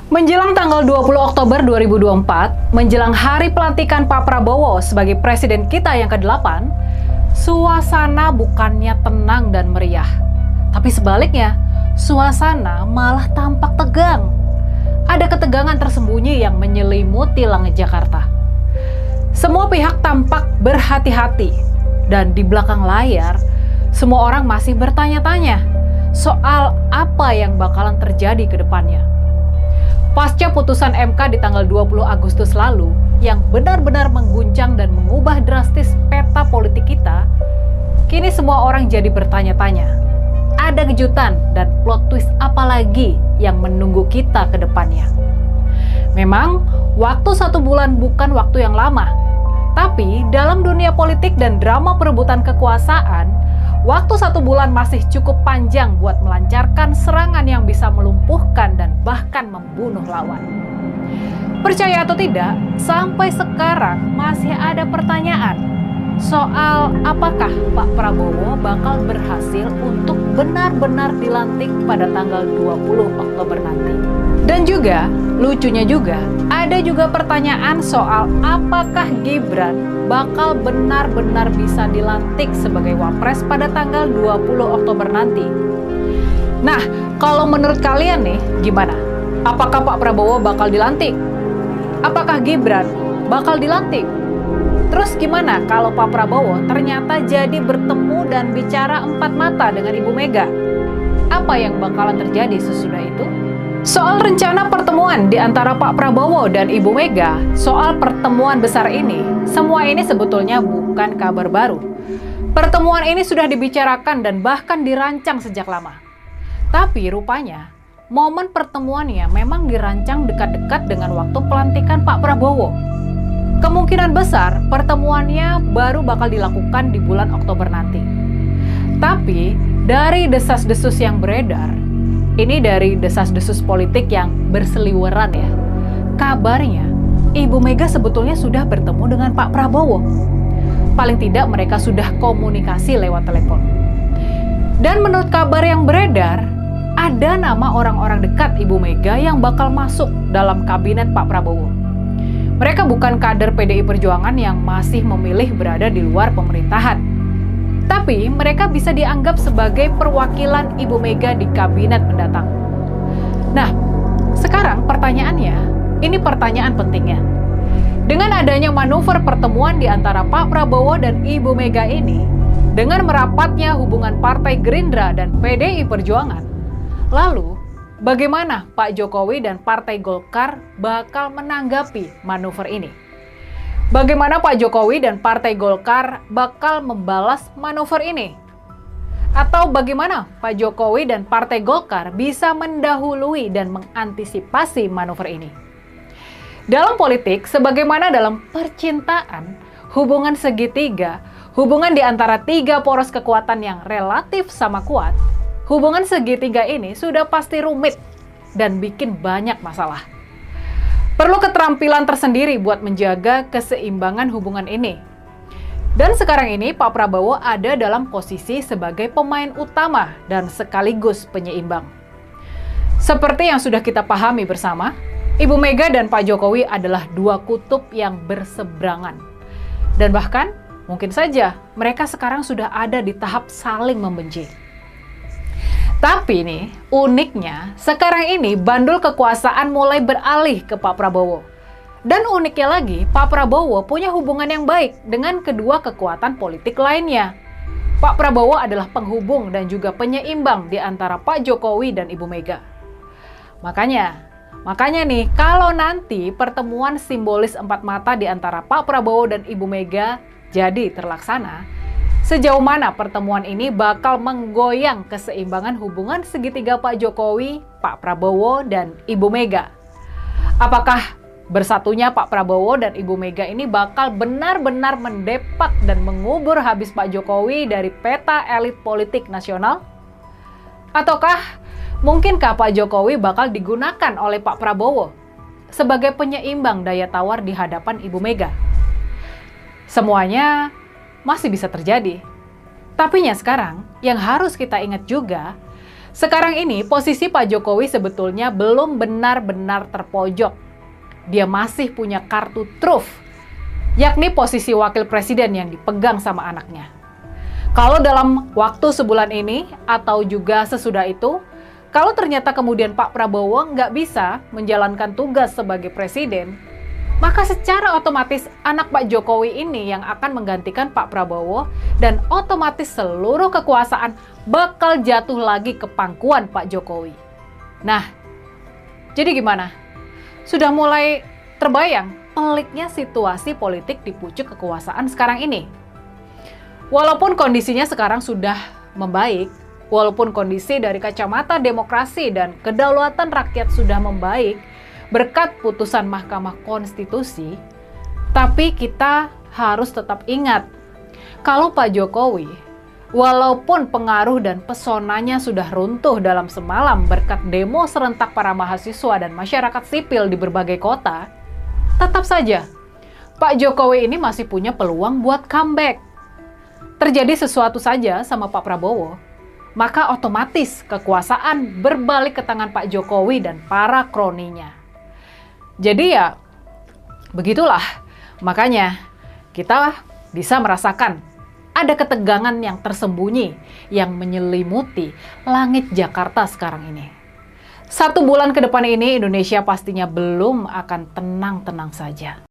Menjelang tanggal 20 Oktober 2024, menjelang hari pelantikan Pak Prabowo sebagai presiden kita yang ke-8, suasana bukannya tenang dan meriah. Tapi sebaliknya, suasana malah tampak tegang. Ada ketegangan tersembunyi yang menyelimuti langit Jakarta. Semua pihak tampak berhati-hati, dan di belakang layar, semua orang masih bertanya-tanya soal apa yang bakalan terjadi ke depannya. Pasca putusan MK di tanggal 20 Agustus lalu yang benar-benar mengguncang dan mengubah drastis peta politik kita, kini semua orang jadi bertanya-tanya, ada kejutan dan plot twist apa lagi yang menunggu kita ke depannya. Memang, waktu 1 bulan bukan waktu yang lama, tapi dalam dunia politik dan drama perebutan kekuasaan, waktu 1 bulan masih cukup panjang buat melancarkan serangan yang bisa melumpuhkan dan bahkan membunuh lawan. Percaya atau tidak, sampai sekarang masih ada pertanyaan soal apakah Pak Prabowo bakal berhasil untuk benar-benar dilantik pada tanggal 20 Oktober nanti. Dan juga, lucunya juga, ada juga pertanyaan soal apakah Gibran bakal benar-benar bisa dilantik sebagai wapres pada tanggal 20 Oktober nanti. Nah, kalau menurut kalian nih, gimana? Apakah Pak Prabowo bakal dilantik? Apakah Gibran bakal dilantik? Terus gimana kalau Pak Prabowo ternyata jadi bertemu dan bicara 4 mata dengan Ibu Mega? Apa yang bakalan terjadi sesudah itu? Soal rencana pertemuan di antara Pak Prabowo dan Ibu Mega, soal pertemuan besar ini, semua ini sebetulnya bukan kabar baru. Pertemuan ini sudah dibicarakan dan bahkan dirancang sejak lama. Tapi rupanya, momen pertemuannya memang dirancang dekat-dekat dengan waktu pelantikan Pak Prabowo. Kemungkinan besar pertemuannya baru bakal dilakukan di bulan Oktober nanti. Tapi dari desas-desus yang beredar, ini dari desas-desus politik yang berseliweran ya, kabarnya Ibu Mega sebetulnya sudah bertemu dengan Pak Prabowo. Paling tidak mereka sudah komunikasi lewat telepon. Dan menurut kabar yang beredar, ada nama orang-orang dekat Ibu Mega yang bakal masuk dalam kabinet Pak Prabowo. Mereka bukan kader PDI Perjuangan yang masih memilih berada di luar pemerintahan. Tapi mereka bisa dianggap sebagai perwakilan Ibu Mega di kabinet mendatang. Nah, sekarang pertanyaannya, ini pertanyaan pentingnya. Dengan adanya manuver pertemuan di antara Pak Prabowo dan Ibu Mega ini, dengan merapatnya hubungan Partai Gerindra dan PDI Perjuangan, lalu bagaimana Pak Jokowi dan Partai Golkar bakal menanggapi manuver ini? Bagaimana Pak Jokowi dan Partai Golkar bakal membalas manuver ini? Atau bagaimana Pak Jokowi dan Partai Golkar bisa mendahului dan mengantisipasi manuver ini? Dalam politik, sebagaimana dalam percintaan, hubungan segitiga, hubungan di antara 3 poros kekuatan yang relatif sama kuat, hubungan segitiga ini sudah pasti rumit dan bikin banyak masalah. Perlu keterampilan tersendiri buat menjaga keseimbangan hubungan ini. Dan sekarang ini Pak Prabowo ada dalam posisi sebagai pemain utama dan sekaligus penyeimbang. Seperti yang sudah kita pahami bersama, Ibu Mega dan Pak Jokowi adalah 2 kutub yang berseberangan. Dan bahkan mungkin saja mereka sekarang sudah ada di tahap saling membenci. Tapi nih, uniknya, sekarang ini bandul kekuasaan mulai beralih ke Pak Prabowo. Dan uniknya lagi, Pak Prabowo punya hubungan yang baik dengan kedua kekuatan politik lainnya. Pak Prabowo adalah penghubung dan juga penyeimbang di antara Pak Jokowi dan Ibu Mega. Makanya nih, kalau nanti pertemuan simbolis 4 mata di antara Pak Prabowo dan Ibu Mega jadi terlaksana, sejauh mana pertemuan ini bakal menggoyang keseimbangan hubungan segitiga Pak Jokowi, Pak Prabowo, dan Ibu Mega? Apakah bersatunya Pak Prabowo dan Ibu Mega ini bakal benar-benar mendepak dan mengubur habis Pak Jokowi dari peta elit politik nasional? Ataukah mungkinkah Pak Jokowi bakal digunakan oleh Pak Prabowo sebagai penyeimbang daya tawar di hadapan Ibu Mega? Semuanya masih bisa terjadi. Tapinya sekarang, yang harus kita ingat juga, Sekarang ini posisi Pak Jokowi sebetulnya belum benar-benar terpojok. Dia masih punya kartu truf, yakni posisi wakil presiden yang dipegang sama anaknya. Kalau dalam waktu sebulan ini atau juga sesudah itu, kalau ternyata kemudian Pak Prabowo nggak bisa menjalankan tugas sebagai presiden, maka secara otomatis anak Pak Jokowi ini yang akan menggantikan Pak Prabowo dan otomatis seluruh kekuasaan bakal jatuh lagi ke pangkuan Pak Jokowi. Nah, jadi gimana? Sudah mulai terbayang peliknya situasi politik di pucuk kekuasaan sekarang ini? Walaupun kondisinya sekarang sudah membaik, walaupun kondisi dari kacamata demokrasi dan kedaulatan rakyat sudah membaik berkat putusan Mahkamah Konstitusi, tapi kita harus tetap ingat, kalau Pak Jokowi, walaupun pengaruh dan pesonanya sudah runtuh dalam semalam berkat demo serentak para mahasiswa dan masyarakat sipil di berbagai kota, tetap saja Pak Jokowi ini masih punya peluang buat comeback. Terjadi sesuatu saja sama Pak Prabowo, maka otomatis kekuasaan berbalik ke tangan Pak Jokowi dan para kroninya. Jadi ya, begitulah. Makanya kita bisa merasakan ada ketegangan yang tersembunyi yang menyelimuti langit Jakarta sekarang ini. 1 bulan ke depan ini Indonesia pastinya belum akan tenang-tenang saja.